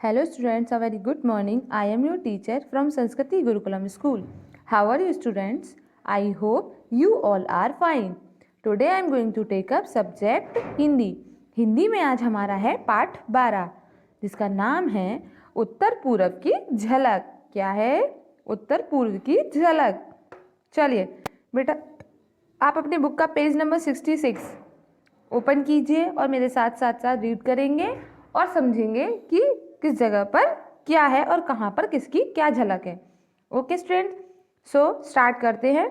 Hello students, a very good morning. I am your teacher from Sanskriti Gurukulam School. How are you students? I hope you all are fine. Today I am going to take up subject Hindi. Hindi में आज हमारा है पाठ 12 जिसका नाम है उत्तर पूर्व की झलक. क्या है? उत्तर पूर्व की झलक. चलिए बेटा आप अपने बुक का पेज नंबर 66 ओपन कीजिए और मेरे साथ साथ रीड करेंगे और समझेंगे कि किस जगह पर क्या है और कहाँ पर किसकी क्या झलक है. ओके स्टूडेंट, सो स्टार्ट करते हैं.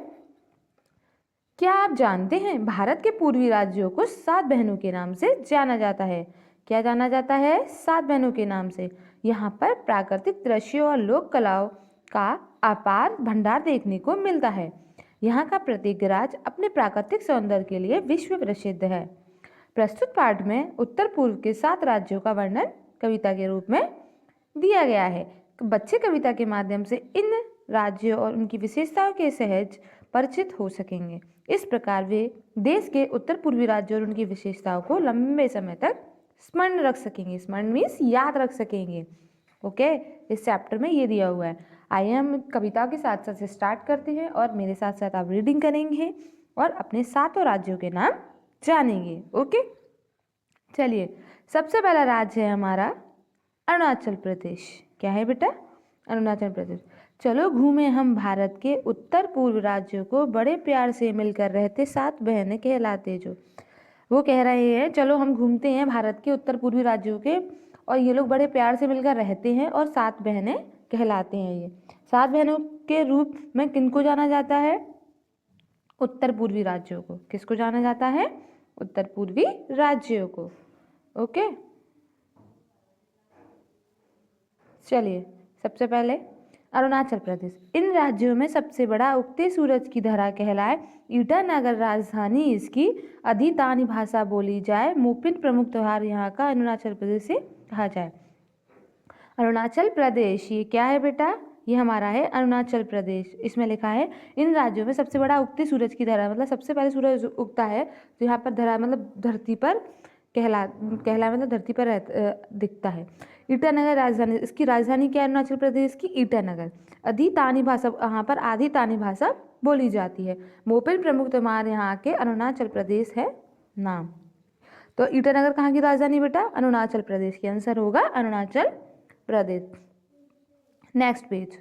क्या आप जानते हैं भारत के पूर्वी राज्यों को 7 बहनों के नाम से जाना जाता है. क्या जाना जाता है? 7 बहनों के नाम से. यहाँ पर प्राकृतिक दृश्यों और लोक कलाओं का अपार भंडार देखने को मिलता है. यहाँ का प्रत्येक राज्य अपने प्राकृतिक सौंदर्य के लिए विश्व प्रसिद्ध है. प्रस्तुत पाठ में उत्तर पूर्व के 7 राज्यों का वर्णन कविता के रूप में दिया गया है. बच्चे कविता के माध्यम से इन राज्यों और उनकी विशेषताओं के सहज परिचित हो सकेंगे. इस प्रकार वे देश के उत्तर पूर्वी राज्यों और उनकी विशेषताओं को लंबे समय तक स्मरण रख सकेंगे. स्मरण मीन्स याद रख सकेंगे. ओके, इस चैप्टर में ये दिया हुआ है. आइए हम कविता के साथ साथ स्टार्ट करते हैं और मेरे साथ साथ आप रीडिंग करेंगे और अपने 7 राज्यों के नाम जानेंगे. ओके, चलिए सबसे पहला राज्य है हमारा अरुणाचल प्रदेश. क्या है बेटा? अरुणाचल प्रदेश. चलो घूमे हम भारत के उत्तर पूर्व राज्यों को, बड़े प्यार से मिलकर रहते 7 बहनें कहलाते. जो वो कह रहे हैं चलो हम घूमते हैं भारत के उत्तर पूर्वी राज्यों के और ये लोग बड़े प्यार से मिलकर रहते हैं और 7 बहनें कहलाते हैं. ये 7 बहनों के रूप में किनको जाना जाता है? उत्तर पूर्वी राज्यों को. किसको जाना जाता है? उत्तर पूर्वी राज्यों को. ओके, चलिए सबसे पहले अरुणाचल प्रदेश. इन राज्यों में सबसे बड़ा उगते सूरज की धरा कहलाए ईटानगर राजधानी, इसकी अधितानी भाषा बोली जाए, मोपिन प्रमुख त्योहार यहाँ का अरुणाचल प्रदेश से कहा जाए. अरुणाचल प्रदेश ये क्या है बेटा? ये हमारा है अरुणाचल प्रदेश. इसमें लिखा है इन राज्यों में सबसे बड़ा उगते सूरज की धरा, मतलब सबसे पहले सूरज उगता है तो यहाँ पर धरा मतलब धरती पर कहला मतलब धरती पर दिखता है. ईटानगर राजधानी, इसकी राजधानी क्या है अरुणाचल प्रदेश की? ईटानगर. अधितानी भाषा, यहाँ पर आधितानी भाषा बोली जाती है. मोपिन प्रमुख त्योहार यहाँ के अरुणाचल प्रदेश है नाम. तो ईटानगर कहाँ की राजधानी बेटा? अरुणाचल प्रदेश की. आंसर होगा अरुणाचल प्रदेश. Next page.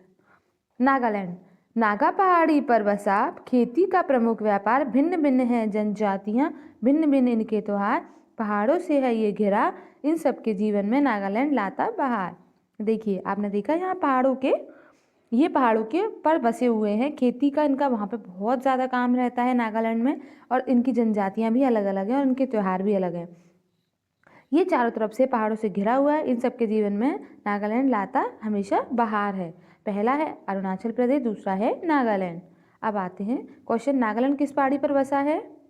नागालैंड. नागा पहाड़ी पर बसा, खेती का प्रमुख व्यापार, भिन्न भिन्न है जनजातियाँ, भिन्न भिन्न इनके त्योहार, पहाड़ों से है ये घिरा, इन सब के जीवन में नागालैंड लाता बहार. देखिए आपने देखा यहाँ पहाड़ों के पर बसे हुए हैं. खेती का इनका वहाँ पे बहुत ज़्यादा काम रहता है नागालैंड में और इनकी जनजातियाँ भी अलग अलग हैं और इनके त्यौहार भी अलग हैं. ये चारों तरफ से पहाड़ों से घिरा हुआ है. इन सब के जीवन में नागालैंड लाता हमेशा बहार है. पहला है अरुणाचल प्रदेश, दूसरा है नागालैंड. अब आते हैं क्वेश्चन. नागालैंड किस पहाड़ी पर बसा है?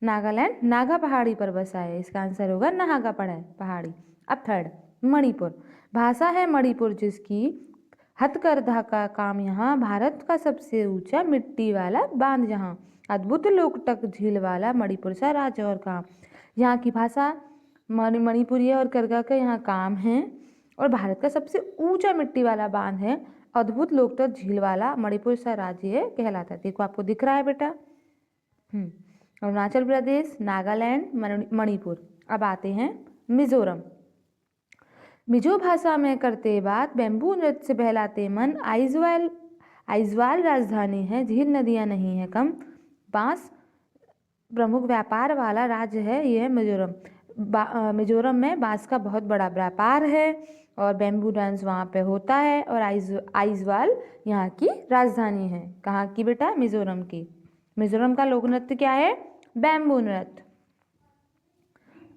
नागालैंड नागा पहाड़ी पर बसा है. इसका आंसर होगा नागा पहाड़ी. अब थर्ड मणिपुर. भाषा है मणिपुर जिसकी, हथकरघा का काम यहाँ, भारत का सबसे ऊंचा मिट्टी वाला बांध जहाँ, अद्भुत लोकटक झील वाला मणिपुर सा राज्य और काम. यहाँ की भाषा मणिपुरी है और करघा का यहाँ काम है और भारत का सबसे ऊंचा मिट्टी वाला बांध है, अद्भुत लोकटक झील वाला मणिपुर सा राज्य है कहलाता है. देखो आपको दिख रहा है बेटा. अरुणाचल प्रदेश, नागालैंड, मणिपुर. अब आते हैं मिजोरम. मिजो भाषा में करते बात, बैम्बू नृत्य से बहलाते मन, आइजवाल राजधानी है, झील नदियाँ नहीं है कम, बांस प्रमुख व्यापार वाला राज्य है यह मिजोरम. मिजोरम में बांस का बहुत बड़ा व्यापार है और बैम्बू डांस वहाँ पे होता है और आइजवाल यहाँ की राजधानी है. कहाँ की बेटा? मिजोरम की. मिजोरम का लोक नृत्य क्या है? बैम्बू नृत्य.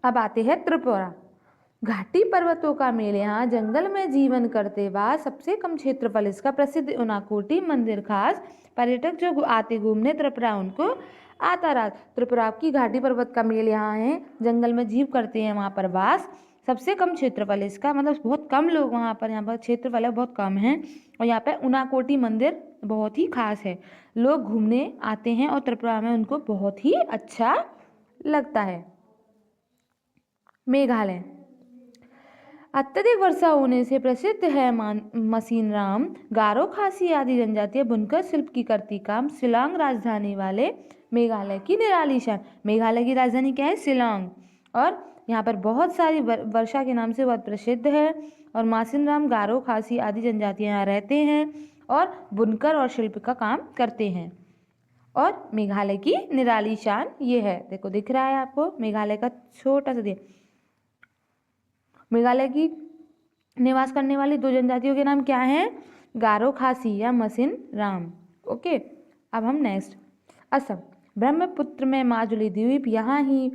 अब आते हैं त्रिपुरा. घाटी पर्वतों का मेल यहाँ, जंगल में जीवन करते वास, सबसे कम क्षेत्रफल इसका, प्रसिद्ध उनाकोटी मंदिर खास, पर्यटक जो आते घूमने त्रिपुरा उनको आता रात. त्रिपुरा की घाटी पर्वत का मेल यहाँ है, जंगल में जीव करते हैं वहाँ पर वास, सबसे कम क्षेत्रफल इसका, मतलब बहुत कम लोग वहाँ पर, यहाँ पर क्षेत्रफल है बहुत कम है और यहाँ पे उनाकोटी मंदिर बहुत ही खास है. लोग घूमने आते हैं और त्रिपुरा में उनको बहुत ही अच्छा लगता है. मेघालय. अत्यधिक वर्षा होने से प्रसिद्ध है मसीनराम, गारो, खासी आदि जनजातीय बुनकर शिल्प की करती काम। शिलांग राजधानी वाले मेघालय की निराली शान। मेघालय की राजधानी क्या है? शिलांग। और यहाँ पर बहुत सारी वर्षा के नाम से बहुत प्रसिद्ध है। और मासिनराम, गारो, खासी आदि जनजातियाँ यहाँ रहते हैं और बुनकर और शिल्प का काम करते हैं। और मेघालय की निराली शान ये है, देखो दिख रहा है आपको मेघालय का छोटा सा दिया। मेघालय की निवास करने वाली 2 जनजातियों के नाम क्या हैं? गारो, खासी या मसिनराम। ओके, अब हम नेक्स्ट असम। ब्रह्मपुत्र में माजुली द्वीप यहाँ ही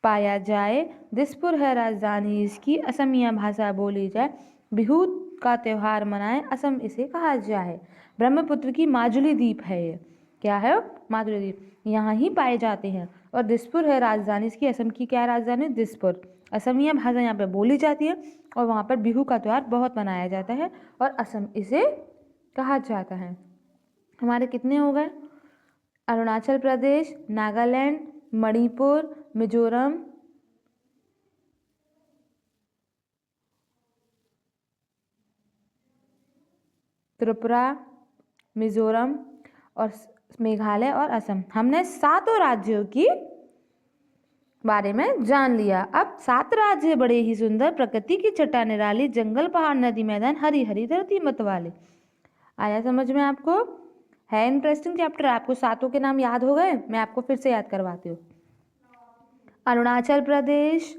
पाया जाए। दिसपुर है राजधानी इसकी, असमिया भाषा बोली जाए। बिहू का त्यौहार मनाए, असम इसे कहा जाए। ब्रह्मपुत्र की माजुली द्वीप है ये, क्या है? माजुली द्वीप, यहाँ ही पाए जाते हैं। और दिसपुर है राजधानी इसकी, असम की क्या राजधानी? दिसपुर। असमिया भाषा यहाँ पे बोली जाती है और वहाँ पर बिहू का त्यौहार बहुत मनाया जाता है और असम इसे कहा जाता है। हमारे कितने हो गए? अरुणाचल प्रदेश, नागालैंड, मणिपुर, मिजोरम, त्रिपुरा, मिजोरम और मेघालय और असम। हमने 7 राज्यों की बारे में जान लिया। अब 7 राज्य बड़े ही सुंदर, प्रकृति की छटा निराली, जंगल, पहाड़, नदी, मैदान, हरी हरी धरती मत वाले। आया समझ में आपको? है इंटरेस्टिंग चैप्टर। आपको 7 के नाम याद हो गए? मैं आपको फिर से याद करवाती हूँ। अरुणाचल प्रदेश,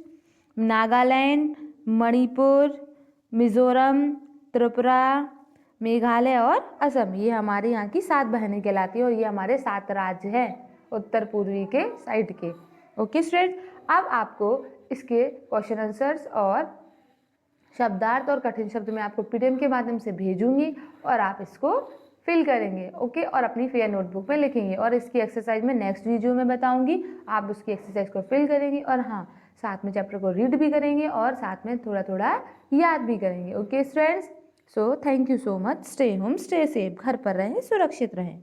नागालैंड, मणिपुर, मिजोरम, त्रिपुरा, मेघालय और असम, ये हमारे यहाँ की 7 बहनें कहलाती है और ये हमारे 7 राज्य हैं उत्तर पूर्वी के साइड के। ओके स्टूडेंट्स, अब आपको इसके क्वेश्चन आंसर्स और शब्दार्थ और कठिन शब्द मैं आपको पीडीएफ के माध्यम से भेजूंगी और आप इसको फिल करेंगे। ओके, और अपनी फेयर नोटबुक में लिखेंगे और इसकी एक्सरसाइज में नेक्स्ट वीडियो में बताऊंगी। आप उसकी एक्सरसाइज को फिल करेंगे और हाँ, साथ में चैप्टर को रीड भी करेंगे और साथ में थोड़ा थोड़ा याद भी करेंगे। Okay students, so thank you so much. Stay home, stay safe, घर पर रहें, सुरक्षित रहें।